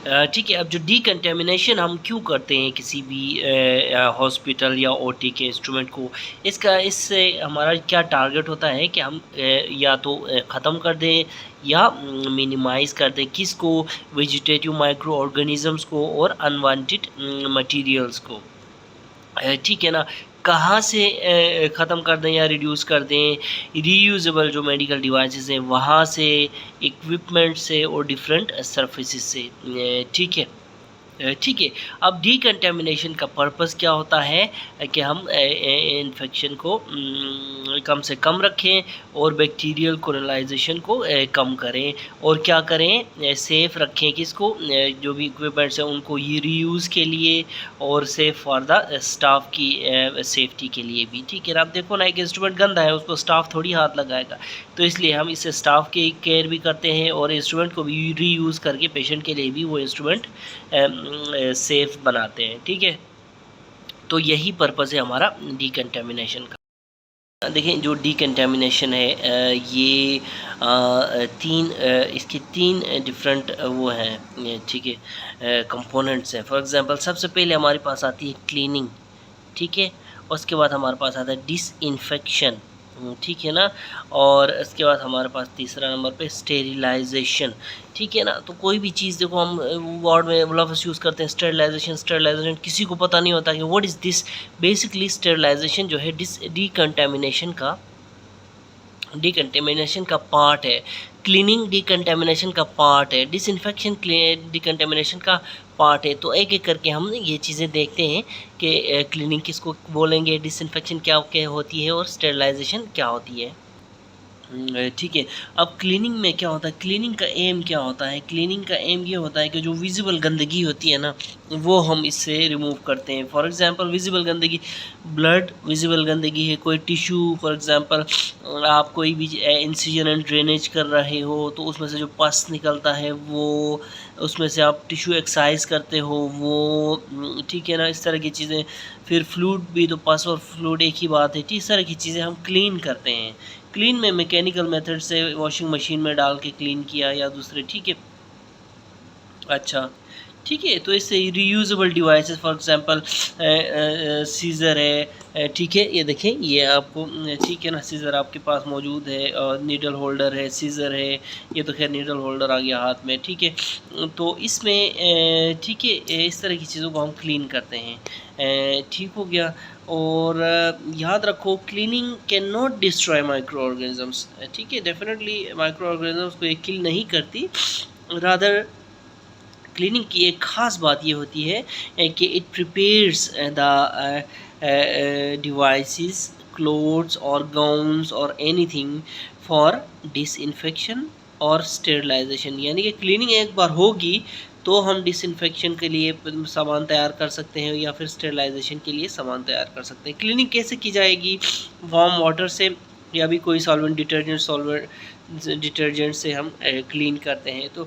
ठीक है, अब जो डीकंटामिनेशन हम क्यों करते हैं किसी भी हॉस्पिटल या ओटी के इंस्ट्रूमेंट को, इससे हमारा क्या टारगेट होता है कि हम या तो ख़त्म कर दें या मिनिमाइज़ कर दें किसको, वेजिटेटिव माइक्रो ऑर्गेनिज़म्स को और अनवांटेड मटेरियल्स को। ठीक है ना, कहाँ से ख़त्म कर दें या रिड्यूस कर दें, रीयूजेबल जो मेडिकल डिवाइसेस हैं वहाँ से, इक्विपमेंट से और डिफरेंट सरफेसेस से। ठीक है। ठीक है, अब डीकंटामिनेशन का पर्पस क्या होता है कि हम इन्फेक्शन को कम से कम रखें और बैक्टीरियल कोलोनाइजेशन को कम करें, और क्या करें, सेफ़ रखें किसको, जो भी इक्विपमेंट्स हैं उनको ये रीयूज़ के लिए और सेफ़ फॉर द स्टाफ की सेफ्टी के लिए भी। ठीक है ना, आप देखो ना, एक इंस्ट्रूमेंट गंदा है उसको स्टाफ थोड़ी हाथ लगाएगा, तो इसलिए हम इससे स्टाफ की केयर भी करते हैं और इंस्ट्रूमेंट को भी रीयूज़ करके पेशेंट के लिए भी वो इंस्ट्रूमेंट सेफ़ बनाते हैं। ठीक है, तो यही पर्पज़ है हमारा डीकंटामिनेशन का। देखें, जो डीकंटामिनेशन है ये इसके तीन डिफरेंट वो हैं, ठीक है, कंपोनेंट्स हैं। फॉर एग्जांपल सबसे पहले हमारे पास आती है क्लीनिंग, ठीक है, उसके बाद हमारे पास आता है डिसइंफेक्शन, ठीक है ना, और इसके बाद हमारे पास तीसरा नंबर पे स्टेरिलाइजेशन। ठीक है ना, तो कोई भी चीज़ देखो हम वार्ड में ग्लव्स यूज़ करते हैं, स्टेरिलाइजेशन किसी को पता नहीं होता कि what is this. Basically sterilization जो है डीकंटेमिनेशन का पार्ट है, क्लीनिंग डीकंटेमिनेशन का पार्ट है, डिसइंफेक्शन डीकंटेमिनेशन का पार्ट है। तो एक एक करके हम ये चीज़ें देखते हैं कि क्लीनिंग किसको बोलेंगे, डिसइंफेक्शन क्या क्या होती है और स्टेरिलाइजेशन क्या होती है। ठीक है, अब क्लीनिंग में क्या होता है, क्लीनिंग का एम क्या होता है, क्लीनिंग का एम ये होता है कि जो विजिबल गंदगी होती है ना वो हम इससे रिमूव करते हैं। फॉर एग्जांपल विजिबल गंदगी, ब्लड विजिबल गंदगी है, कोई टिश्यू, फॉर एग्जांपल आप कोई भी इंसिजन एंड ड्रेनेज कर रहे हो तो उसमें से जो पस निकलता है वो, उसमें से आप टिश्यू एक्सरसाइज करते हो वो, ठीक है ना, इस तरह की चीज़ें। फिर फ्लूइड भी, तो पस और फ्लूइड एक ही बात है, इस तरह की चीज़ें हम क्लीन करते हैं। क्लीन में मैकेनिकल मेथड से वॉशिंग मशीन में डाल के क्लीन किया या दूसरे, ठीक है। अच्छा, ठीक है, तो इससे reusable devices, for example scissor है, ठीक है, ये देखें ये आपको, ठीक है ना, सीज़र आपके पास मौजूद है और नीडल होल्डर है, सीज़र है, ये तो खैर नीडल होल्डर आ गया हाथ में, ठीक है। तो इसमें ठीक है, इस तरह की चीज़ों को हम क्लीन करते हैं, ठीक हो गया। और याद रखो cleaning can not destroy micro organisms, ठीक है, डेफिनेटली माइक्रो ऑर्गेनिजम्स को ये किल नहीं करती, रादर क्लीनिंग की एक ख़ास बात ये होती है कि it prepares the devices, clothes और गाउन्स और एनीथिंग फॉर डिसइंफेक्शन और स्टेरिलाइजेशन। यानी कि क्लीनिंग एक बार होगी तो हम डिसइंफेक्शन के लिए सामान तैयार कर सकते हैं या फिर स्टेरिलाइजेशन के लिए सामान तैयार कर सकते हैं। क्लीनिंग कैसे की जाएगी, वार्म वाटर से या भी कोई सॉल्वेंट, डिटर्जेंट से हम क्लीन करते हैं। तो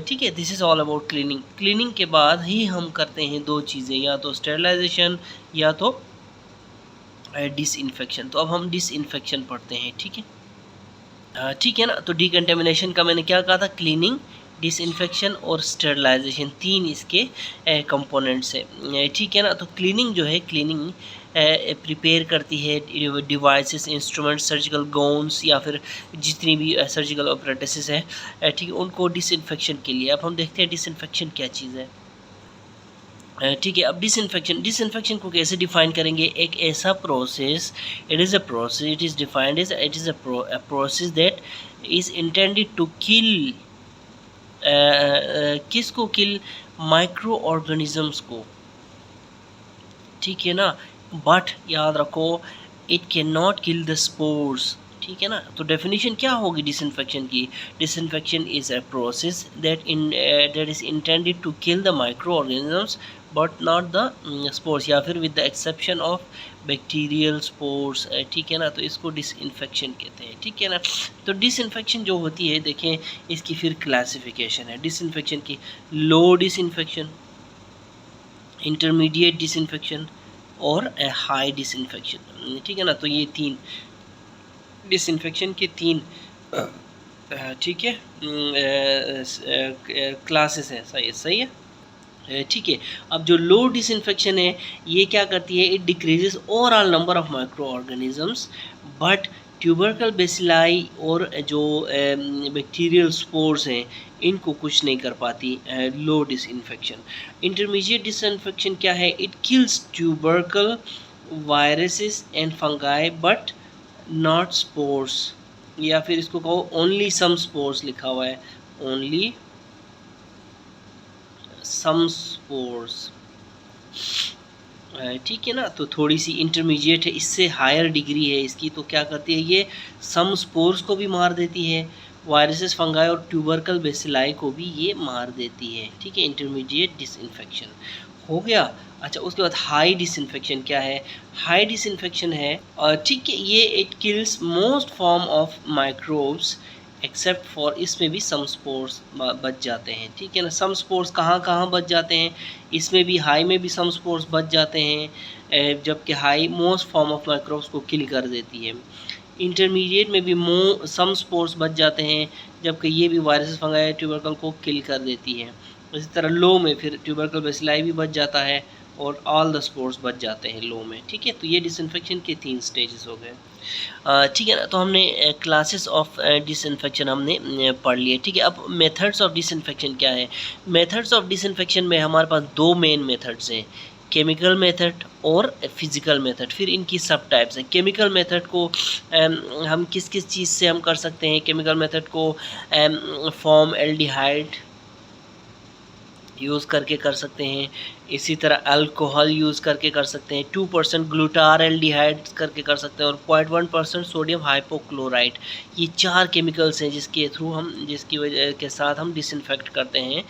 ठीक है, this is all about cleaning. Cleaning के बाद ही हम करते हैं दो चीज़ें, या तो स्टेरिलाइजेशन या तो डिसइंफेक्शन। तो अब हम डिसइंफेक्शन पढ़ते हैं, ठीक है। ठीक है ना, तो डीकंटामिनेशन का मैंने क्या कहा था, क्लीनिंग, डिसइंफेक्शन और स्टेरिलाइजेशन, तीन इसके कंपोनेंट्स हैं, ठीक है ना। तो क्लीनिंग जो है, क्लीनिंग प्रिपेयर करती है डिवाइसेस, इंस्ट्रूमेंट्स, सर्जिकल गाउन्स या फिर जितनी भी सर्जिकल ऑपरेटिस है, ठीक है, उनको डिसइंफेक्शन के लिए। अब हम देखते हैं डिसइंफेक्शन क्या चीज़ है, ठीक है। अब डिसइंफेक्शन को कैसे डिफाइन करेंगे, एक ऐसा process, it is a process, it is defined as, it is a process that is intended to kill, किसको किल, माइक्रो ऑर्गेनिजम्स को, ठीक है ना। बट याद रखो it can not kill the spores, ठीक है ना। तो डेफिनेशन क्या होगी डिसइंफेक्शन की, disinfection is a process that is intended to kill the microorganisms but not the spores, या फिर with the exception of bacterial spores, ठीक है ना। तो इसको डिसइंफेक्शन कहते हैं, ठीक है ना। तो डिसइंफेक्शन जो होती है, देखें इसकी फिर क्लासिफिकेशन है डिसइंफेक्शन की, लो डिसइंफेक्शन, इंटरमीडिएट डिसइंफेक्शन और हाई डिसइंफेक्शन, ठीक है ना। तो ये तीन डिसइंफेक्शन के तीन ठीक है, क्लासेस है, सही है। ठीक है, अब जो लो डिसइंफेक्शन है ये क्या करती है, it decreases overall number of micro organisms, but tubercle bacilli और जो बैक्टीरियल स्पोर्स हैं इनको कुछ नहीं कर पाती लो डिसइंफेक्शन। इंटरमीडिएट डिसइंफेक्शन क्या है, it kills tubercle viruses and fungi but not spores, या फिर इसको कहो ओनली सम स्पोर्स लिखा हुआ है, ओनली सम स्पोर्स। ठीक है ना, तो थोड़ी सी इंटरमीडिएट है, इससे हायर डिग्री है इसकी, तो क्या करती है ये सम स्पोर्स को भी मार देती है, वायरसेस फंगाई और ट्यूबरकल बेसिलाई को भी ये मार देती है। ठीक है, इंटरमीडिएट डिसइंफेक्शन हो गया। अच्छा, उसके बाद हाई डिसइंफेक्शन क्या है, हाई डिसइंफेक्शन है ठीक है, ये it kills most form of microbes except for, इसमें भी सम स्पोर्स बच जाते हैं। ठीक है ना, सम स्पोर्स कहाँ कहाँ बच जाते हैं, इसमें भी हाई में भी सम स्पोर्स बच जाते हैं, जबकि high most form of microbes को किल कर देती है। इंटरमीडिएट में भी सम स्पोर्स बच जाते हैं, जबकि ये भी वायरसेस फंगाई ट्यूबरकल को किल कर देती है। इसी तरह लो में फिर ट्यूबरकल बेसिलाई भी बच जाता है और ऑल द स्पोर्स बच जाते हैं लो में। ठीक है, तो ये डिसइंफेक्शन के 3 स्टेजेस हो गए। ठीक है ना, तो हमने क्लासेस ऑफ डिसइंफेक्शन हमने पढ़ लिए। ठीक है, अब मेथड्स ऑफ डिसइंफेक्शन क्या है, मेथड्स ऑफ डिसइंफेक्शन में हमारे पास 2 मेन मेथड्स हैं, केमिकल मेथड और फिज़िकल मेथड, फिर इनकी सब टाइप्स हैं। केमिकल मेथड को हम किस किस चीज़ से हम कर सकते हैं, केमिकल मेथड को फॉर्म एल्डिहाइड यूज़ करके कर सकते हैं, इसी तरह अल्कोहल यूज़ करके कर सकते हैं, 2% ग्लूटार एल्डिहाइड करके कर सकते हैं, और 0.1% सोडियम हाइपोक्लोराइड। ये 4 केमिकल्स हैं जिसके थ्रू हम, जिसकी वजह के साथ हम डिसइंफेक्ट करते हैं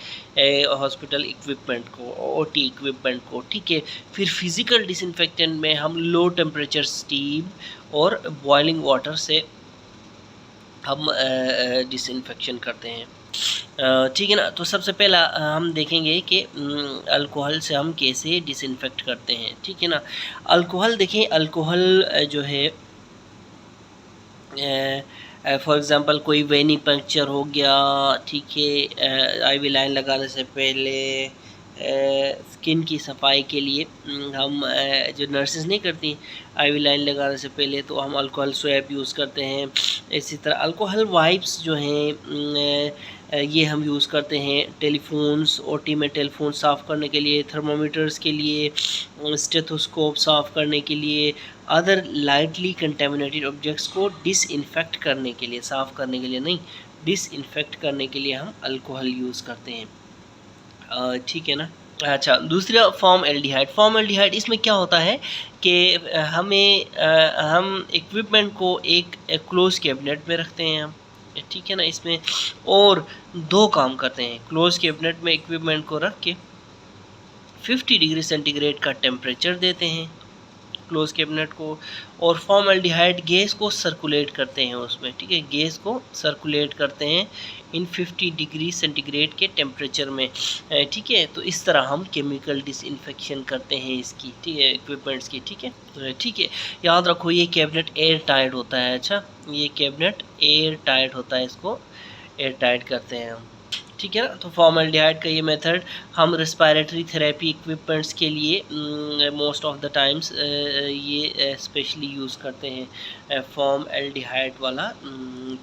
हॉस्पिटल इक्विपमेंट को, ओटी इक्विपमेंट को। ठीक है, फिर फिज़िकल डिसइंफेक्टेंट में हम लो टेम्परेचर स्टीम और बॉइलिंग वाटर से हम डिसइंफेक्शन करते हैं। ठीक है ना, तो सबसे पहला हम देखेंगे कि अल्कोहल से हम कैसे डिसइंफेक्ट करते हैं। ठीक है ना, अल्कोहल देखें, अल्कोहल जो है फॉर एग्ज़ाम्पल कोई वेनी पंक्चर हो गया, ठीक है, आईवी लाइन लगाने से पहले स्किन की सफाई के लिए हम जो नर्सेज नहीं करती आईवी लाइन लगाने से पहले, तो हम अल्कोहल स्वैप यूज़ करते हैं। इसी तरह अल्कोहल वाइप्स जो हैं ये हम यूज़ करते हैं टेलीफोन्स, ओटी में टेलीफोन साफ़ करने के लिए, थर्मोमीटर्स के लिए, स्टेथोस्कोप साफ़ करने के लिए, अदर लाइटली कंटेमिनेटेड ऑब्जेक्ट्स को डिसइंफेक्ट करने के लिए, साफ़ करने के लिए नहीं, डिसइंफेक्ट करने के लिए हम अल्कोहल यूज़ करते हैं। ठीक है ना। अच्छा, दूसरा फॉर्म एल्डिहाइड। फॉर्म एल्डिहाइड इसमें क्या होता है कि हम इक्विपमेंट को एक क्लोज कैबिनेट में रखते हैं हम, ठीक है ना, इसमें और 2 काम करते हैं। क्लोज कैबिनेट में इक्विपमेंट को रख के 50 डिग्री सेंटीग्रेड का टेम्परेचर देते हैं क्लोज कैबिनेट को, और फॉर्मल्डिहाइड गैस को सर्कुलेट करते हैं उसमें। ठीक है, गैस को सर्कुलेट करते हैं इन 50 डिग्री सेंटीग्रेड के टेम्परेचर में। ठीक है, तो इस तरह हम केमिकल डिसइंफेक्शन करते हैं इसकी, ठीक है, इक्विपमेंट्स की। ठीक है, ठीक है, याद रखो ये कैबिनेट एयर टाइट होता है। अच्छा, ये कैबिनेट एयर टाइट होता है, इसको एयर टाइट करते हैं हम। ठीक है ना, तो फॉर्मल्डिहाइड का ये मेथड हम रेस्पिरेटरी थेरेपी इक्विपमेंट्स के लिए मोस्ट ऑफ द टाइम्स ये स्पेशली यूज़ करते हैं फॉर्मल्डिहाइड वाला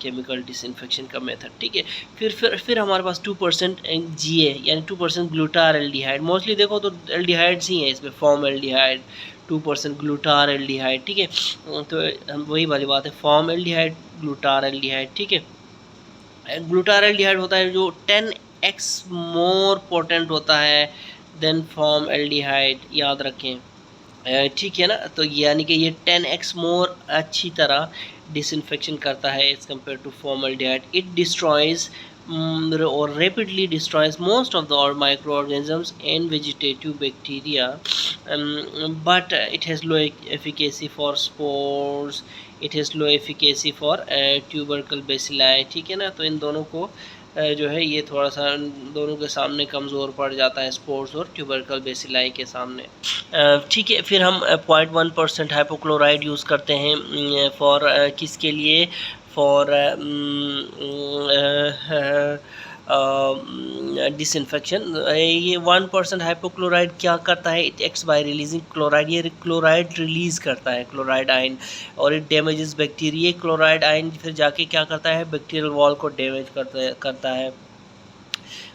केमिकल डिसइंफेक्शन का मेथड। ठीक है, फिर हमारे पास 2% GA यानी 2% ग्लूटार एल्डिहाइड, मोस्टली देखो तो एल्डिहाइड्स ही हैं इसमें, फॉर्मल्डिहाइड 2% ग्लूटार एल्डिहाइड। ठीक है, तो वही वाली बात है, फॉर्मल्डिहाइड ग्लूटार एल्डिहाइड। ठीक है, ग्लूटाराल्डिहाइड होता है जो 10x मोर पोटेंट होता है देन फॉर्मल्डिहाइड, याद रखें। ठीक है ना, तो यानी कि ये 10x मोर अच्छी तरह डिसइंफेक्शन करता है as compare to formaldehyde. It destroys or rapidly destroys most of the microorganisms and vegetative bacteria, but it has low efficacy for spores, it has low efficacy for tubercle bacilli। ठीक है ना, तो इन दोनों को जो है ये थोड़ा सा दोनों के सामने कमज़ोर पड़ जाता है, स्पोर्स और ट्यूबरकल बेसिलाई के सामने। ठीक है, फिर हम 0.1% हाइपोक्लोराइड यूज़ करते हैं फॉर किसके लिए, फॉर डिसइंफेक्शन। ये 1% हाइपोक्लोराइड क्या करता है, it acts by releasing chloride, ये क्लोराइड रिलीज़ करता है, क्लोराइड आयन, और it damages bacteria. Chloride ion फिर जाके क्या करता है, बैक्टीरियल वॉल को डैमेज करता है।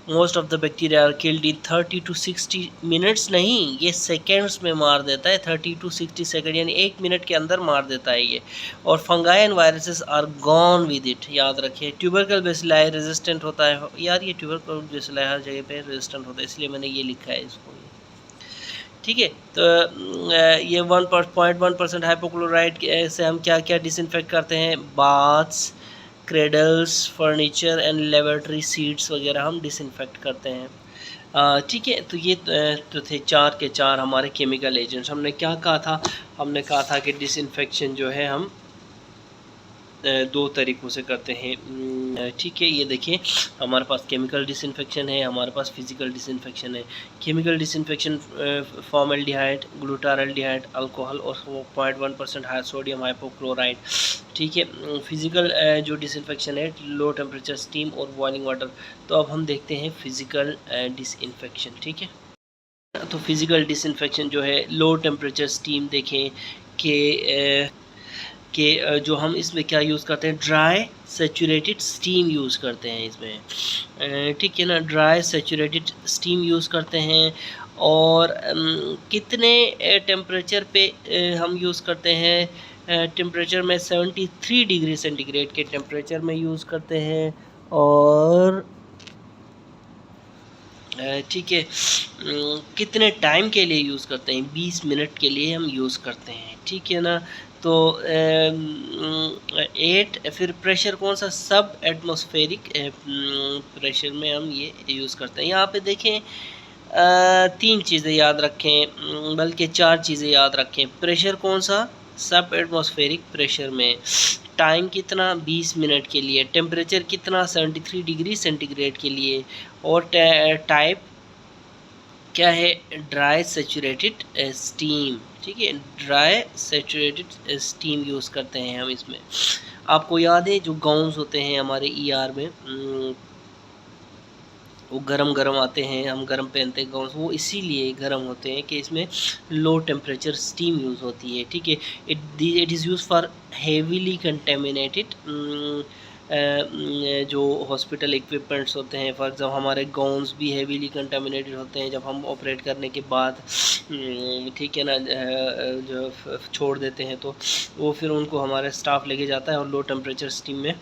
Most of the bacteria are killed in 30 to 60 minutes, नहीं ये सेकेंड्स में मार देता है, 30 to 60 सेकेंड यानी 1 मिनट के अंदर मार देता है ये। और fungi and viruses are gone with it, याद रखिए। ट्यूबरकल बेसिलाई रेजिस्टेंट होता है, यार ये ट्यूबरकल बेसिलाई हर जगह पे रेजिस्टेंट होता है, इसलिए मैंने ये लिखा है इसको, ठीक है। तो ये 1.1% हाइपोक्लोराइड से हम क्या क्या डिसइंफेक्ट करते हैं, baths, cradles, furniture and laboratory seats वगैरह हम डिसइंफेक्ट करते हैं, ठीक है। तो ये तो थे 4 के 4 हमारे केमिकल एजेंट्स। हमने क्या कहा था, हमने कहा था कि डिसइंफेक्शन जो है हम 2 तरीक़ों से करते हैं, ठीक है। ये देखिए हमारे पास केमिकल डिसइंफेक्शन है, हमारे पास फिज़िकल डिसइंफेक्शन है। Chemical disinfection formaldehyde, glutaraldehyde, alcohol और 0.1% सोडियम हाइपोक्लोराइड, ठीक है। फिज़िकल जो डिसइंफेक्शन है, लो टेम्परेचर स्टीम और बॉइलिंग वाटर। तो अब हम देखते हैं फिज़िकल डिसइंफेक्शन, ठीक है। तो फिज़िकल डिसइंफेक्शन जो है, लो टेम्परेचर स्टीम देखें कि जो हम इसमें क्या यूज़ करते हैं, ड्राई सैचुरेटेड स्टीम यूज़ करते हैं इसमें, ठीक है ना, ड्राई सैचुरेटेड स्टीम यूज़ करते हैं। और कितने टेम्परेचर पे हम यूज़ करते हैं, टेम्परेचर में 73 डिग्री सेंटीग्रेड के टेम्परेचर में यूज़ करते हैं। और ठीक है, कितने टाइम के लिए यूज़ करते हैं, 20 मिनट के लिए हम यूज़ करते हैं, ठीक है ना। तो 8 फिर प्रेशर कौन सा, सब एटमॉस्फेरिक प्रेशर में हम ये यूज़ करते हैं। यहाँ पे देखें 3 चीज़ें याद रखें, बल्कि 4 चीज़ें याद रखें। प्रेशर कौन सा, सब एटमॉस्फेरिक प्रेशर में। टाइम कितना, 20 मिनट के लिए। टेम्परेचर कितना, 73 डिग्री सेंटीग्रेड के लिए। और टाइप क्या है, ड्राई सैचुरेटेड स्टीम, ठीक है, ड्राई सैचुरेटेड स्टीम यूज़ करते हैं हम इसमें। आपको याद है जो गाउन्स होते हैं हमारे ईआर में, वो गरम आते हैं, हम गरम पहनते हैं गाउन्स, वो इसीलिए गरम होते हैं कि इसमें लो टेम्परेचर स्टीम यूज़ होती है, ठीक है। It is use for heavily contaminated, जो हॉस्पिटल इक्विपमेंट्स होते हैं, फॉर एग्जाम्पल हमारे गाउन्स भी हेवीली कंटेमिनेटेड होते हैं जब हम ऑपरेट करने के बाद, ठीक है ना, जो छोड़ देते हैं तो वो फिर उनको हमारा स्टाफ लेके जाता है और लो टेम्परेचर स्टीम में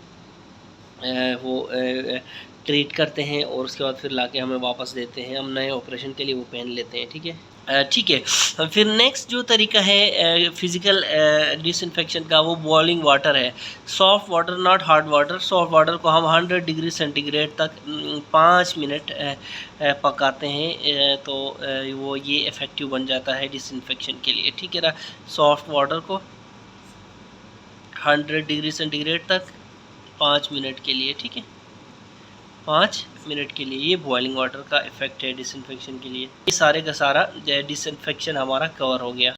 वो ट्रीट करते हैं और उसके बाद फिर लाके हमें वापस देते हैं, हम नए ऑपरेशन के लिए वो पहन लेते हैं, ठीक है। ठीक है, फिर नेक्स्ट जो तरीका है फिज़िकल डिसइंफेक्शन का, वो बॉइलिंग वाटर है। Soft water, not hard water. Soft water को हम 100 डिग्री सेंटीग्रेड तक 5 मिनट पकाते हैं, तो वो ये इफ़ेक्टिव बन जाता है डिसइंफेक्शन के लिए, ठीक है ना। सॉफ्ट वाटर को 100 डिग्री सेंटीग्रेड तक 5 मिनट के लिए, ठीक है, 5 मिनट के लिए, ये बॉइलिंग वाटर का इफ़ेक्ट है डिसइंफेक्शन के लिए। ये सारे का सारा डिसइंफेक्शन हमारा कवर हो गया।